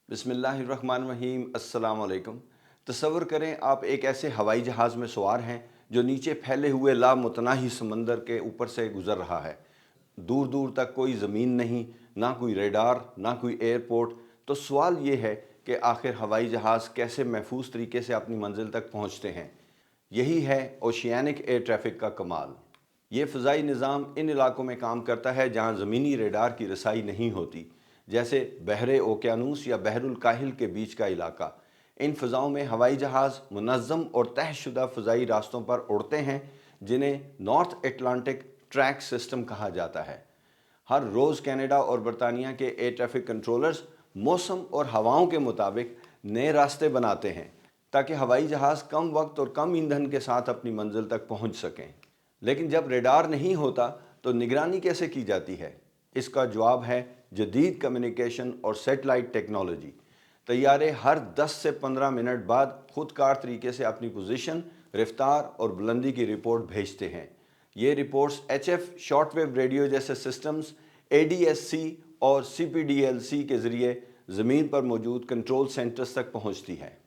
बिस्मिल्लाहिर्रहमानिर्रहीम। अस्सलाम वालेकुम। तसव्वुर करें आप एक ऐसे हवाई जहाज़ में सवार हैं जो नीचे फैले हुए लामुतनाही समंदर के ऊपर से गुज़र रहा है। दूर दूर तक कोई ज़मीन नहीं, ना कोई रेडार, ना कोई एयरपोर्ट। तो सवाल ये है कि आखिर हवाई जहाज़ कैसे महफूज तरीके से अपनी मंजिल तक पहुँचते हैं। यही है ओशियानिक एयर ट्रैफिक का कमाल। ये फ़ज़ाई निज़ाम इन इलाकों में काम करता है जहाँ ज़मीनी रेडार की रसाई नहीं होती, जैसे बहरे ओकियानूस या बहरुल काहिल के बीच का इलाका। इन फ़ज़ाओं में हवाई जहाज़ मुनज़्ज़म और तहशुदा फ़ज़ाई रास्तों पर उड़ते हैं, जिन्हें नॉर्थ एटलांटिक ट्रैक सिस्टम कहा जाता है। हर रोज़ कनाडा और बरतानिया के एयर ट्रैफिक कंट्रोलर्स मौसम और हवाओं के मुताबिक नए रास्ते बनाते हैं ताकि हवाई जहाज़ कम वक्त और कम ईंधन के साथ अपनी मंजिल तक पहुंच सकें। लेकिन जब रेडार नहीं होता तो निगरानी कैसे की जाती है? इसका जवाब है जदीद कम्युनिकेशन और सैटेलाइट टेक्नोलॉजी। तैयारे हर 10 से 15 मिनट बाद खुदकार तरीके से अपनी पोजीशन, रफ्तार और बुलंदी की रिपोर्ट भेजते हैं। ये रिपोर्ट्स HF शॉर्टवेव रेडियो जैसे सिस्टम्स, ADSC और CPDLC के ज़रिए ज़मीन पर मौजूद कंट्रोल सेंटर्स तक पहुंचती है।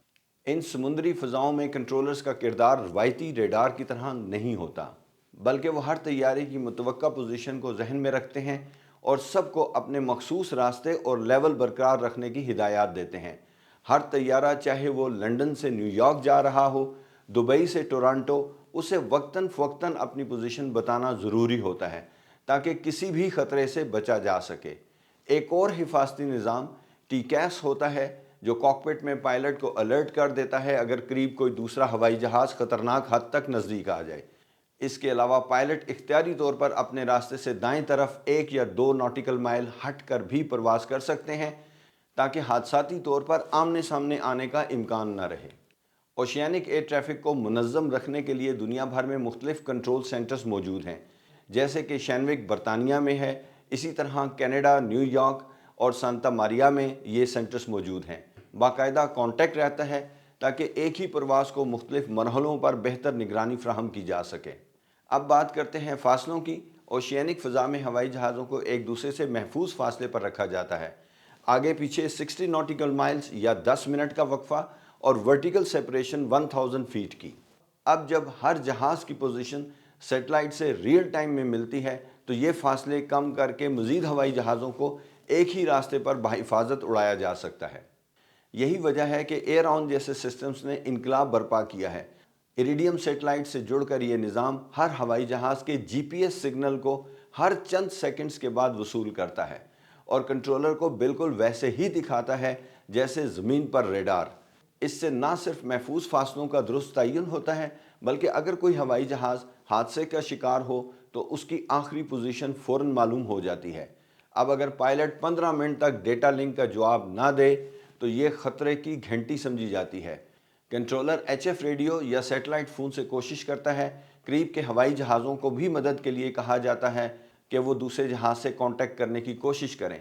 इन समुद्री फ़ज़ाओं में कंट्रोलर्स का किरदार रवायती रेडार की तरह नहीं होता, बल्कि वो हर तैयारे की मुतवक्का पोजीशन को जहन में रखते हैं और सबको अपने मखसूस रास्ते और लेवल बरकरार रखने की हिदायत देते हैं। हर तैयारा, चाहे वो लंदन से न्यूयॉर्क जा रहा हो, दुबई से टोरंटो, उसे वक्तन फ़वक्तन अपनी पोजीशन बताना ज़रूरी होता है ताकि किसी भी ख़तरे से बचा जा सके। एक और हिफाजती निज़ाम TCAS होता है जो कॉकपिट में पायलट को अलर्ट कर देता है अगर करीब कोई दूसरा हवाई जहाज़ ख़तरनाक हद तक नज़दीक आ जाए। इसके अलावा पायलट इख्तियारी तौर पर अपने रास्ते से दाएं तरफ 1 या 2 नॉटिकल माइल हट कर भी प्रवास कर सकते हैं ताकि हादसाती तौर पर आमने सामने आने का इम्कान न रहे। ओशियानिक एयर ट्रैफिक को मुनज़्ज़म रखने के लिए दुनिया भर में मुख्तलिफ कंट्रोल सेंटर्स मौजूद हैं, जैसे कि शैनविक बरतानिया में है। इसी तरह कनाडा, न्यूयॉर्क और सांता मारिया में ये सेंटर्स मौजूद हैं। बाकायदा कॉन्टैक्ट रहता है ताकि एक ही प्रवास को मुख्तलिफ मरहलों पर बेहतर निगरानी फ्राहम की जा सके। अब बात करते हैं फासलों की। ओशियानिक फ़ज़ा में हवाई जहाज़ों को एक दूसरे से महफूज फासले पर रखा जाता है। आगे पीछे 60 नॉटिकल माइल्स या 10 मिनट का वक्फा और वर्टिकल सेपरेशन 1000 फीट की। अब जब हर जहाज़ की पोजीशन सेटेलाइट से रियल टाइम में मिलती है तो ये फासले कम करके मज़ीद हवाई जहाज़ों को एक ही रास्ते पर बहिफाजत उड़ाया जा सकता है। यही वजह है कि एयर ऑन जैसे सिस्टम्स ने इनकलाब बर्पा किया है। इरिडियम सेटेलाइट से जुड़कर यह निज़ाम हर हवाई जहाज़ के GPS सिग्नल को हर चंद सेकंड्स के बाद वसूल करता है और कंट्रोलर को बिल्कुल वैसे ही दिखाता है जैसे ज़मीन पर रेडार। इससे ना सिर्फ महफूज फासलों का दुरुस्त तयन होता है, बल्कि अगर कोई हवाई जहाज़ हादसे का शिकार हो तो उसकी आखिरी पोजीशन फ़ौरन मालूम हो जाती है। अब अगर पायलट 15 मिनट तक डेटा लिंक का जवाब ना दे तो ये ख़तरे की घंटी समझी जाती है। कंट्रोलर HF रेडियो या सैटेलाइट फ़ोन से कोशिश करता है। करीब के हवाई जहाज़ों को भी मदद के लिए कहा जाता है कि वो दूसरे जहाज़ से कांटेक्ट करने की कोशिश करें।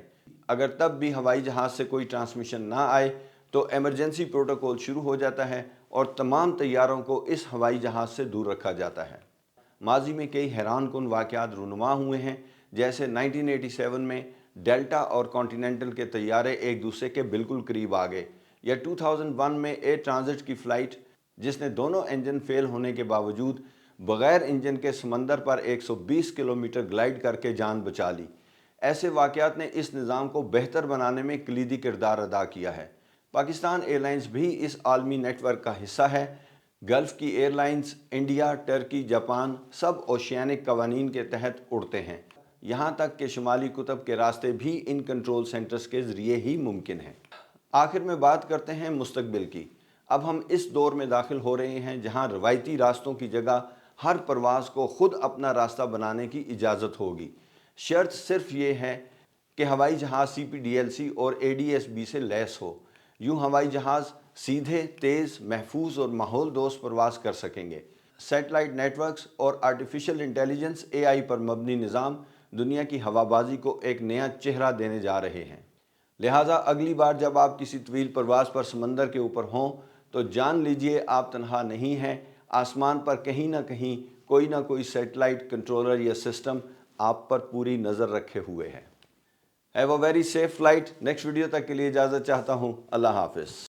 अगर तब भी हवाई जहाज़ से कोई ट्रांसमिशन ना आए तो इमरजेंसी प्रोटोकॉल शुरू हो जाता है और तमाम तैयारों को इस हवाई जहाज़ से दूर रखा जाता है। माजी में कई हैरान कुन वाक़यात रूनुमा हुए हैं, जैसे 1987 में डेल्टा और कॉन्टिनेंटल के तैयारे एक दूसरे के बिल्कुल करीब आ गए, या 2001 में एयर ट्रांजिट की फ़्लाइट जिसने दोनों इंजन फेल होने के बावजूद बग़ैर इंजन के समंदर पर 120 किलोमीटर ग्लाइड करके जान बचा ली। ऐसे वाक़यात ने इस निज़ाम को बेहतर बनाने में कलीदी किरदार अदा किया है। पाकिस्तान एयरलाइंस भी इस आलमी नेटवर्क का हिस्सा है। गल्फ़ की एयरलाइंस, इंडिया, टर्की, जापान सब ओशियानिक कवानीन के तहत उड़ते हैं। यहाँ तक कि शुमाली कुतब के रास्ते भी इन कंट्रोल सेंटर्स के ज़रिए ही मुमकिन हैं। आखिर में बात करते हैं मुस्तकबिल की। अब हम इस दौर में दाखिल हो रहे हैं जहाँ रवायती रास्तों की जगह हर परवाज़ को ख़ुद अपना रास्ता बनाने की इजाज़त होगी। शर्त सिर्फ ये है कि हवाई जहाज़ CPDLC और ADS-B से लैस हो। यूँ हवाई जहाज़ सीधे, तेज़, महफूज और माहौल दोस्त प्रवास कर सकेंगे। सैटेलाइट नेटवर्क्स और आर्टिफिशियल इंटेलिजेंस AI पर मबनी निज़ाम दुनिया की हवाबाजी को एक नया चेहरा देने जा रहे हैं। लिहाजा अगली बार जब आप किसी तवील प्रवास पर समंदर के ऊपर हों तो जान लीजिए आप तनहा नहीं हैं। आसमान पर कहीं ना कोई सैटेलाइट कंट्रोलर या सिस्टम आप पर पूरी नज़र रखे हुए है। Have a very safe flight. Next video تک کے لیے اجازت چاہتا ہوں. اللہ حافظ.